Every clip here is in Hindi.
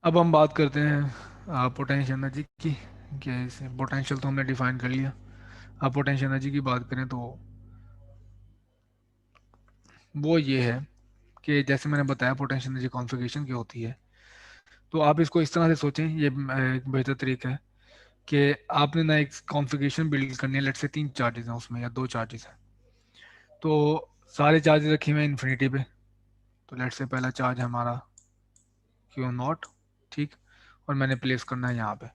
अब हम बात करते हैं पोटेंशियल एनर्जी की। कि पोटेंशियल तो हमने डिफाइन कर लिया। अब पोटेंशियल एनर्जी की बात करें तो वो ये है कि जैसे मैंने बताया पोटेंशियल एनर्जी कॉन्फ़िगरेशन की होती है। तो आप इसको इस तरह से सोचें, ये एक बेहतर तरीका है कि आपने ना एक कॉन्फ़िगरेशन बिल्ड करनी है। लेट से 3 चार्जेस हैं उसमें या 2 चार्जेस हैं। तो सारे चार्जेस रखे हुए हैं इन्फिनिटी पे। तो लेट से पहला चार्ज है हमारा क्यू नॉट, ठीक। और मैंने प्लेस करना है यहाँ पे।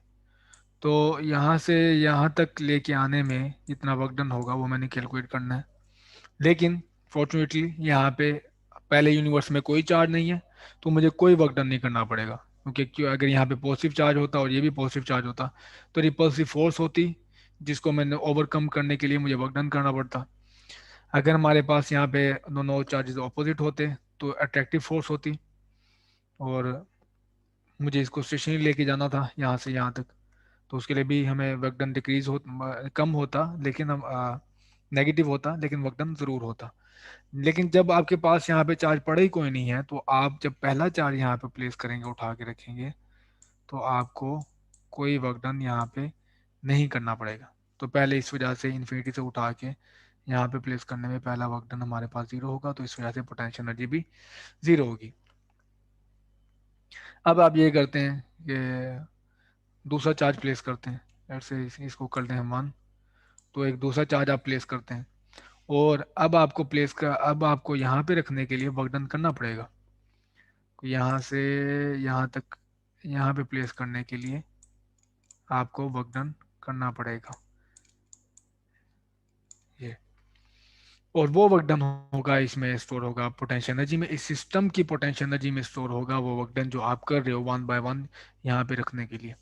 तो यहाँ से यहाँ तक लेके आने में जितना वर्क डन होगा वो मैंने कैलकुलेट करना है। लेकिन फॉर्चुनेटली यहाँ पे पहले यूनिवर्स में कोई चार्ज नहीं है, तो मुझे कोई वर्क डन नहीं करना पड़ेगा। क्योंकि क्यों, अगर यहाँ पे पॉजिटिव चार्ज होता और ये भी पॉजिटिव चार्ज होता तो रिपल्सिव फोर्स होती, जिसको मैंने ओवरकम करने के लिए मुझे वर्क डन करना पड़ता। अगर हमारे पास यहाँ पे दोनों चार्जेस ऑपोजिट होते तो अट्रैक्टिव फोर्स होती, और मुझे इसको स्टेशनरी लेके जाना था यहाँ से यहाँ तक। तो उसके लिए भी हमें वर्क डन डिक्रीज हो, कम होता, लेकिन हम नेगेटिव होता, लेकिन वर्क डन जरूर होता। लेकिन जब आपके पास यहाँ पे चार्ज पड़ा ही कोई नहीं है, तो आप जब पहला चार्ज यहाँ पे प्लेस करेंगे, उठा के रखेंगे, तो आपको कोई वर्क डन यहाँ पे नहीं करना पड़ेगा। तो पहले इस वजह से इन्फिनिटी से उठा के यहाँ पे प्लेस करने में पहला वर्क डन हमारे पास जीरो होगा, तो इस वजह से पोटेंशियल एनर्जी भी जीरो होगी। अब आप ये करते हैं कि दूसरा चार्ज प्लेस करते हैं। लेट्स से इसको कर दें हम 1। तो एक दूसरा चार्ज आप प्लेस करते हैं, और अब आपको यहाँ पे रखने के लिए वर्क डन करना पड़ेगा। तो यहाँ से यहाँ तक, यहाँ पे प्लेस करने के लिए आपको वर्क डन करना पड़ेगा ये। और वो वर्क डन होगा, इसमें स्टोर होगा पोटेंशियल एनर्जी में, इस सिस्टम की पोटेंशियल एनर्जी में स्टोर होगा वो वर्क डन जो आप कर रहे हो 1 बाय 1 यहाँ पे रखने के लिए।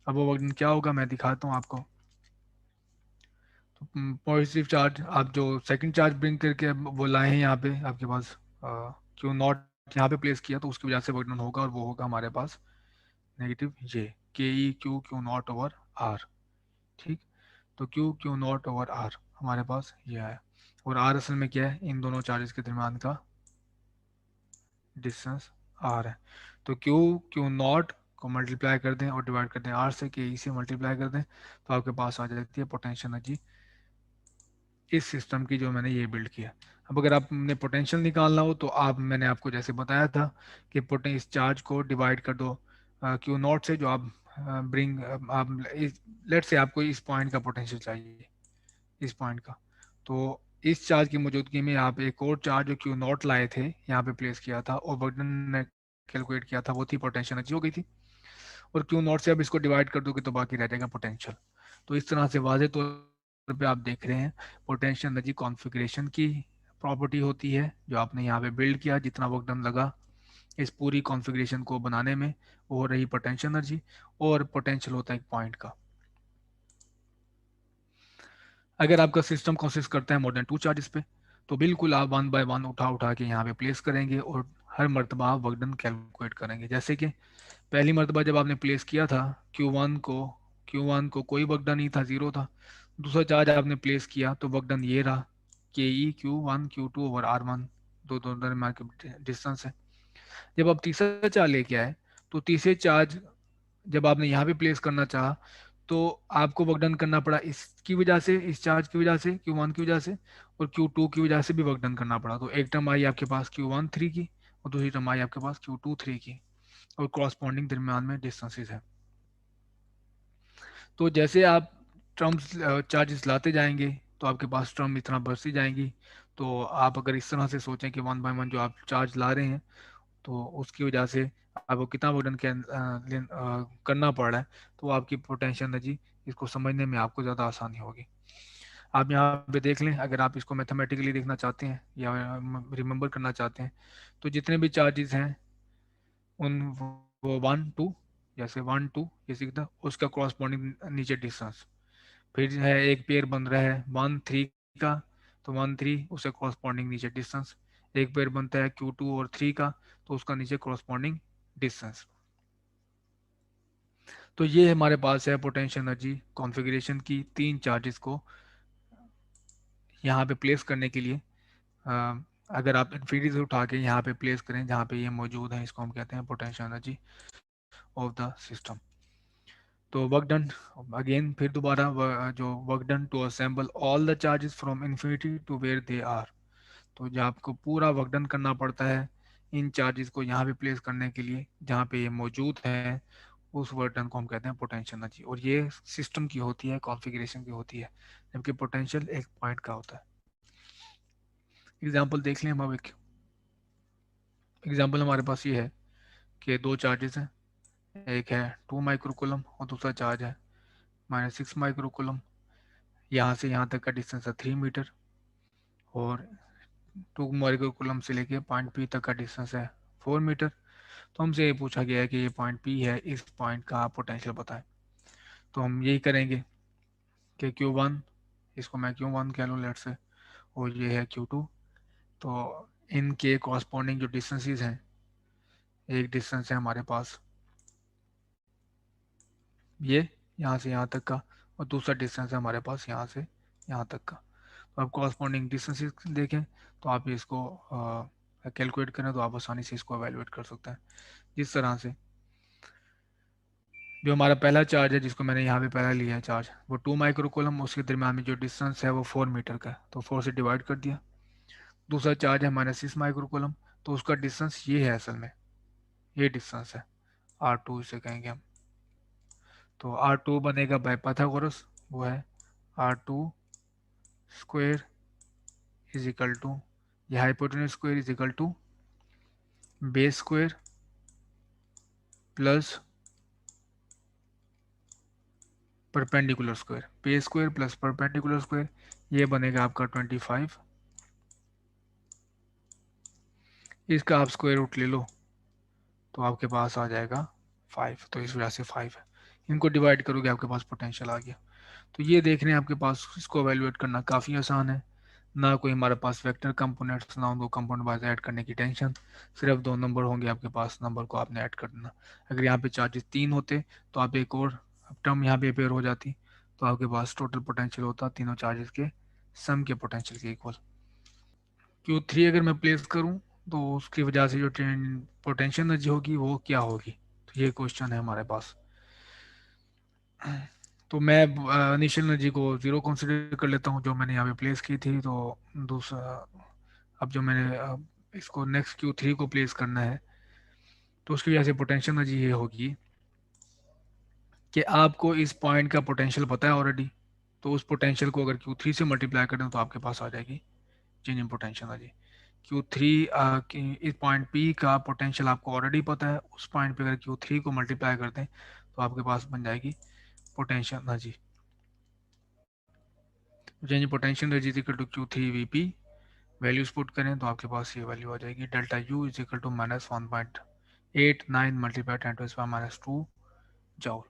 अब वो वर्क डन क्या होगा मैं दिखाता हूँ आपको। तो पॉजिटिव चार्ज आप जो सेकंड चार्ज ब्रिंग करके वो लाए हैं यहाँ पे आपके पास, क्यू नॉट यहाँ पे प्लेस किया, तो उसकी वजह से वर्क डन होगा, और वो होगा हमारे पास नेगेटिव ये के e q q naught over r, ठीक। तो q q naught over r हमारे पास ये आया। और आर असल में क्या है, इन दोनों चार्जेस के दरमियान का डिस्टेंस आर है। तो क्यू क्यू नॉट को मल्टीप्लाई कर दें और डिवाइड कर दें आर से, के ई से मल्टीप्लाई कर दें, तो आपके पास आ जाती है पोटेंशियल एनर्जी इस सिस्टम की जो मैंने ये बिल्ड किया। अब अगर आपने पोटेंशियल निकालना हो तो आप, मैंने आपको जैसे बताया था कि पोटें इस चार्ज को डिवाइड कर दो क्यू नॉट से, जो आप ब्रिंग आप लेट से आपको इस पॉइंट का पोटेंशियल चाहिए, इस पॉइंट का। तो इस चार्ज की मौजूदगी में आप एक और चार्ज जो क्यू नॉट लाए थे यहाँ पे प्लेस किया था, और बर्डन ने कैलकुलेट किया था, वो थी पोटेंशियल एनर्जी हो गई थी। और क्यू नॉट से अब इसको डिवाइड कर दोगे तो बाकी रह जाएगा पोटेंशियल। तो इस तरह से वाजे तौर पे आप देख रहे हैं पोटेंशियल एनर्जी कॉन्फ़िगरेशन की प्रॉपर्टी होती है जो आपने यहाँ पे बिल्ड किया, जितना वर्क डन लगा इस पूरी कॉन्फ़िगरेशन को बनाने में, वो हो रही पोटेंशियल एनर्जी। और पोटेंशियल होता है एक पॉइंट का। अगर आपका सिस्टम कंसिस्ट करता है मोर देन 2 चार्जेस पे, तो बिल्कुल आप 1 बाय 1 उठा उठा के यहाँ पे प्लेस करेंगे, और हर मरतबा आप वर्क डन कैलकुलेट करेंगे। जैसे कि पहली मरतबा जब आपने प्लेस किया था Q1 को कोई वर्क डन नहीं था, जीरो था। दूसरा चार्ज आपने प्लेस किया तो वर्क डन ये रहा, के ई Q1 Q2 ओवर R1, दो दो दरम्यान के डिस्टेंस है। जब आप तीसरा चार्ज लेके आए, तो तीसरे चार्ज जब आपने यहाँ पे प्लेस करना चाहा, तो आपको वर्क डन करना पड़ा इसकी वजह से, इस चार्ज की वजह से, Q1 की वजह से, और Q2 की वजह से भी वर्क डन करना पड़ा। तो एक टर्म आई आपके पास Q1 3 की, और दूसरी टर्म आई आपके पास Q2 3 की, और कॉरस्पॉन्डिंग दरमियान में डिस्टेंसेस है। तो जैसे आप टर्म्स चार्जेस लाते जाएंगे, तो आपके पास टर्म इतना बढ़ती जाएंगी। तो आप अगर इस तरह से सोचें कि 1 बाय 1 जो आप चार्ज ला रहे हैं, तो उसकी वजह से आपको कितना वजन करना पड़ रहा है, तो आपकी पोटेंशियल एनर्जी, इसको समझने में आपको ज़्यादा आसानी होगी। आप यहाँ पे देख लें, अगर आप इसको मैथमेटिकली देखना चाहते हैं या रिमेंबर करना चाहते हैं, तो जितने भी चार्जेस हैं उन वो 1 2, जैसे 1 2 ये सीखता उसका कॉरस्पॉन्डिंग नीचे डिस्टेंस। फिर है एक पेयर बन रहा है 1 3 का, तो 1 3 उससे कॉरस्पॉन्डिंग नीचे डिस्टेंस। एक पेयर बनता है Q2 और 3 का, तो उसका नीचे कॉरस्पॉन्डिंग डिस्टेंस। तो ये हमारे पास है पोटेंशियल एनर्जी कॉन्फ़िगरेशन की 3 चार्जेस को यहाँ पे प्लेस करने के लिए। अ, अगर आप इन्फिनिटी से उठा के यहाँ पे प्लेस करें जहाँ पे ये मौजूद है, इसको हम कहते हैं potential energy of the system. तो वर्क डन, अगेन फिर दोबारा जो work done to assemble all the charges from infinity to where they are. तो जब आपको पूरा वर्क डन करना पड़ता है इन चार्जेस को यहाँ पे प्लेस करने के लिए जहाँ पे ये मौजूद है, उस वर्क डन को हम कहते हैं पोटेंशियल एनर्जी। और ये सिस्टम की होती है, कॉन्फ़िगरेशन की होती है, जबकि पोटेंशियल एक पॉइंट का होता है। एग्जाम्पल देख लें हम अब एक एग्जाम्पल हमारे पास ये है कि दो चार्जेस हैं, एक है 2 माइक्रोकुलम और दूसरा चार्ज है -6 माइक्रोकुलम। यहाँ से यहाँ तक का डिस्टेंस है 3 मीटर, और 2 माइक्रोकुलम से लेके पॉइंट पी तक का डिस्टेंस है 4 मीटर। तो हमसे ये पूछा गया है कि ये पॉइंट पी है, इस पॉइंट का आप पोटेंशियल बताएं। तो हम यही करेंगे कि Q1, इसको मैं Q1 कह लूँ लेट से, और ये है Q2। तो इनके कॉरस्पॉन्डिंग जो डिस्टेंसेस हैं, एक डिस्टेंस है हमारे पास ये यहाँ से यहाँ तक का, और दूसरा डिस्टेंस है हमारे पास यहाँ से यहाँ तक का। तो आप कॉरस्पॉन्डिंग डिस्टेंसेस देखें तो आप इसको कैलकुलेट करें तो आप आसानी से इसको एवेलुएट कर सकते हैं। जिस तरह से जो हमारा पहला चार्ज है जिसको मैंने यहाँ पे पहला लिया है चार्ज, वो 2 माइक्रोकुलम, उसके दरमियान में जो डिस्टेंस है वो 4 मीटर का है, तो 4 से डिवाइड कर दिया। दूसरा चार्ज है -6 माइक्रोकुलम, तो उसका डिस्टेंस ये है, असल में ये डिस्टेंस है R2 इसे कहेंगे हम। तो R2 बनेगा बाय पाइथागोरस, वो है R2 square is equal to, ये hypotenuse square is equal to base square plus perpendicular square. Base square plus perpendicular square, ये बनेगा आपका 25। इसका आप स्क्वायर रूट ले लो तो आपके पास आ जाएगा 5, तो इस वजह से 5 है। इनको डिवाइड करोगे आपके पास पोटेंशियल आ गया। तो ये देख रहे हैं आपके पास, इसको एवेलुएट करना काफ़ी आसान है, ना कोई हमारे पास वेक्टर कंपोनेंट्स, ना उनको कंपोनेंट वाइज ऐड करने की टेंशन, सिर्फ दो नंबर होंगे आपके पास, नंबर को आपने ऐड कर देना। अगर यहाँ पे चार्जेस 3 होते तो आप एक और टर्म यहाँ पे अपेयर हो जाती, तो आपके पास टोटल पोटेंशियल होता तीनों चार्जेस के सम के पोटेंशियल के इक्वल। Q3 अगर मैं प्लेस करूँ तो उसकी वजह से जो पोटेंशियल एनर्जी होगी वो क्या होगी, तो ये क्वेश्चन है हमारे पास। तो मैं इनिशियल एनर्जी को 0 कंसिडर कर लेता हूँ जो मैंने यहाँ पे प्लेस की थी। तो दूसरा, अब जो मैंने इसको नेक्स्ट Q3 को प्लेस करना है, तो उसकी वजह से पोटेंशियल एनर्जी ये होगी कि आपको इस पॉइंट का पोटेंशियल पता है ऑलरेडी, तो उस पोटेंशियल को अगर Q3 से मल्टीप्लाई करें तो आपके पास आ जाएगी change in potential energy. Q3 इस पॉइंट P का पोटेंशियल आपको ऑलरेडी पता है, उस पॉइंट पे अगर Q3 को मल्टीप्लाई करते हैं तो आपके पास बन जाएगी potential energy. Change in potential energy is equal to Q3 VP। Values put करें तो आपके पास ये वैल्यू आ जाएगी, delta U is equal to -1.89 multiply 10⁻² joule.